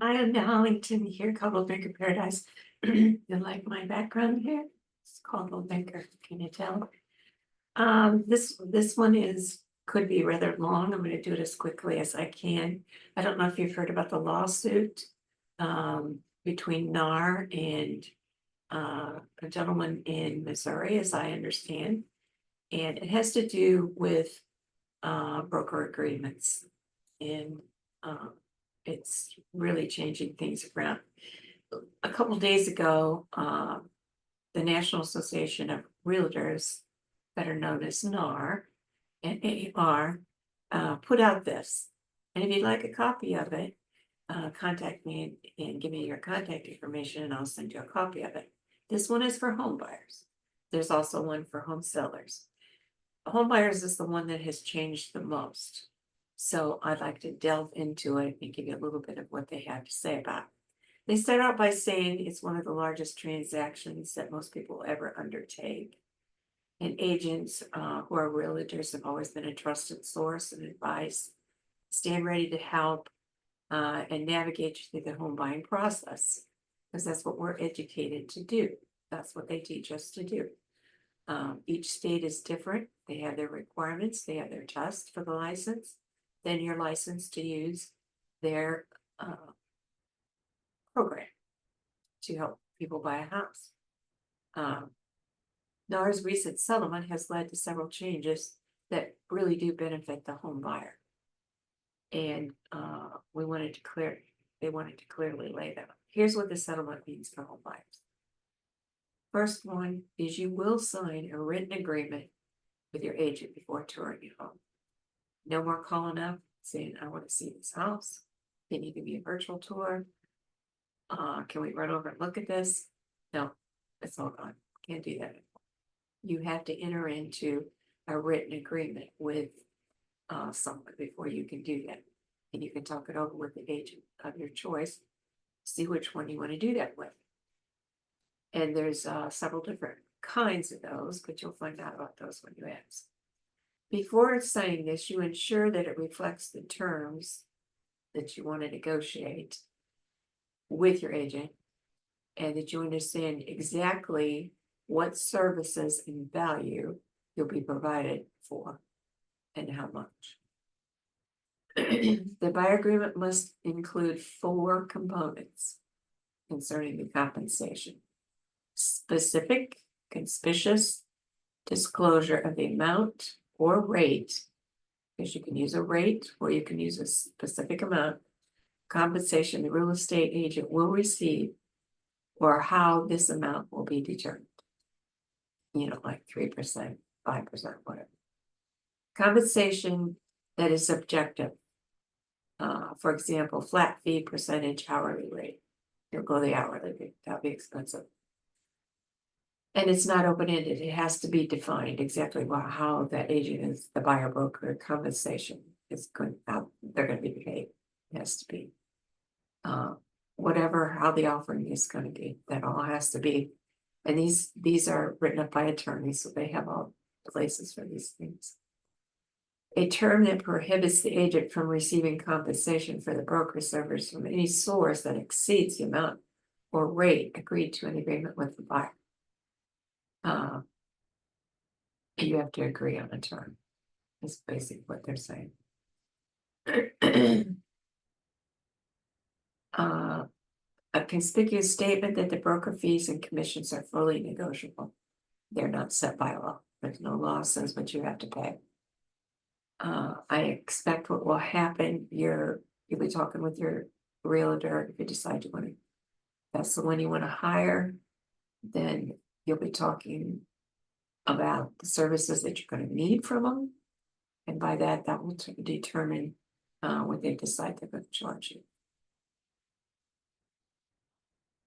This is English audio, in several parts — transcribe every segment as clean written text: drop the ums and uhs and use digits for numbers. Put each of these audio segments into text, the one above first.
I am Hollington here, called Maker Paradise. You like my background here? It's called Maker, can you tell? This one could be rather long. I'm gonna do it as quickly as I can. I don't know if you've heard about the lawsuit between NAR and a gentleman in Missouri, as I understand. And it has to do with broker agreements. And it's really changing things around. A couple days ago, the National Association of Realtors, better known as NAR and AR, put out this. And if you'd like a copy of it, contact me and give me your contact information and I'll send you a copy of it. This one is for home buyers. There's also one for home sellers. Home buyers is the one that has changed the most. So I'd like to delve into it and give you a little bit of what they have to say about it. They start out by saying it's one of the largest transactions that most people ever undertake. And agents who are realtors have always been a trusted source and advice, stand ready to help and navigate you through the home buying process, because that's what we're educated to do. That's what they teach us to do. Each state is different. They have their requirements. They have their tests for the license. Then you're licensed to use their program to help people buy a house. NAR's recent settlement has led to several changes that really do benefit the home buyer. And they wanted to clearly lay that out. Here's what the settlement means for home buyers. First one is you will sign a written agreement with your agent before touring your home. No more calling up saying, I want to see this house. Can you give me a virtual tour? Can we run over and look at this? No, it's all gone. Can't do that anymore. You have to enter into a written agreement with someone before you can do that. And you can talk it over with the agent of your choice, see which one you want to do that with. And there's several different kinds of those, but you'll find out about those when you ask. Before signing this, you ensure that it reflects the terms that you want to negotiate with your agent and that you understand exactly what services and value you'll be provided for and how much. The buyer agreement must include 4 components concerning the compensation: specific, conspicuous disclosure of the amount or rate, because you can use a rate or you can use a specific amount, compensation the real estate agent will receive, or how this amount will be determined. Like 3%, 5%, whatever. Compensation that is subjective. For example, flat fee, percentage, hourly rate. You'll go the hourly rate, that'll be expensive. And it's not open-ended. It has to be defined exactly how that agent is, the buyer broker compensation is going, how they're going to be paid. It has to be whatever, how the offering is going to be. That all has to be. And these are written up by attorneys, so they have all places for these things. A term that prohibits the agent from receiving compensation for the broker service from any source that exceeds the amount or rate agreed to in agreement with the buyer. You have to agree on a term. That's basically what they're saying. A conspicuous statement that the broker fees and commissions are fully negotiable. They're not set by law. There's no law says what you have to pay. I expect what will happen, you'll be talking with your realtor. If you decide you want to, that's the one you want to hire, then you'll be talking about the services that you're going to need from them. And by that will determine what they decide they're going to charge you.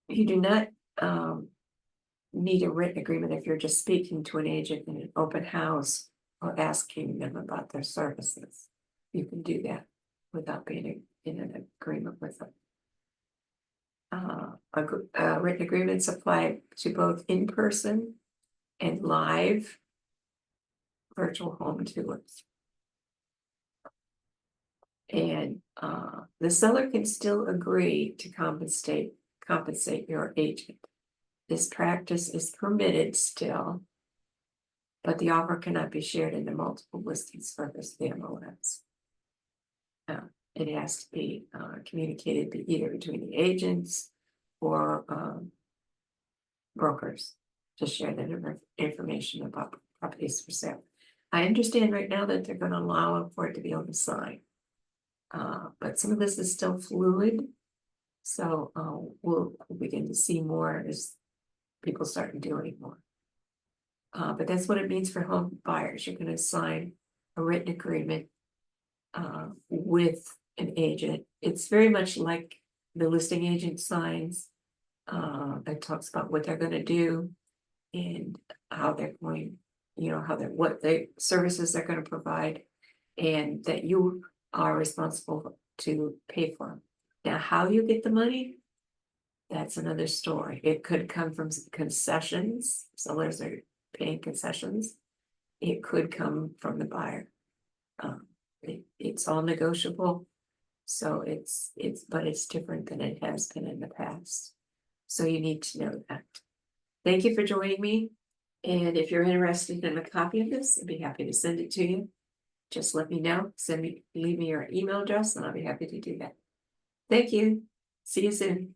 You do not need a written agreement if you're just speaking to an agent in an open house or asking them about their services. You can do that without being in an agreement with them. Written agreements apply to both in-person and live virtual home tours. And the seller can still agree to compensate your agent. This practice is permitted still, but the offer cannot be shared into multiple listings for this MLS. It has to be communicated either between the agents or brokers to share that information about properties for sale. I understand right now that they're going to allow for it to be on the sign. But some of this is still fluid. So we'll begin to see more as people start doing more. But that's what it means for home buyers. You're going to sign a written agreement with an agent. It's very much like the listing agent signs. That talks about what they're going to do and how they're going, what the services they're going to provide, and that you are responsible to pay for them. Now, how you get the money, that's another story. It could come from concessions. Sellers are paying concessions. It could come from the buyer. It's all negotiable. So but it's different than it has been in the past. So you need to know that. Thank you for joining me. And if you're interested in a copy of this, I'd be happy to send it to you. Just let me know. Leave me your email address and I'll be happy to do that. Thank you. See you soon.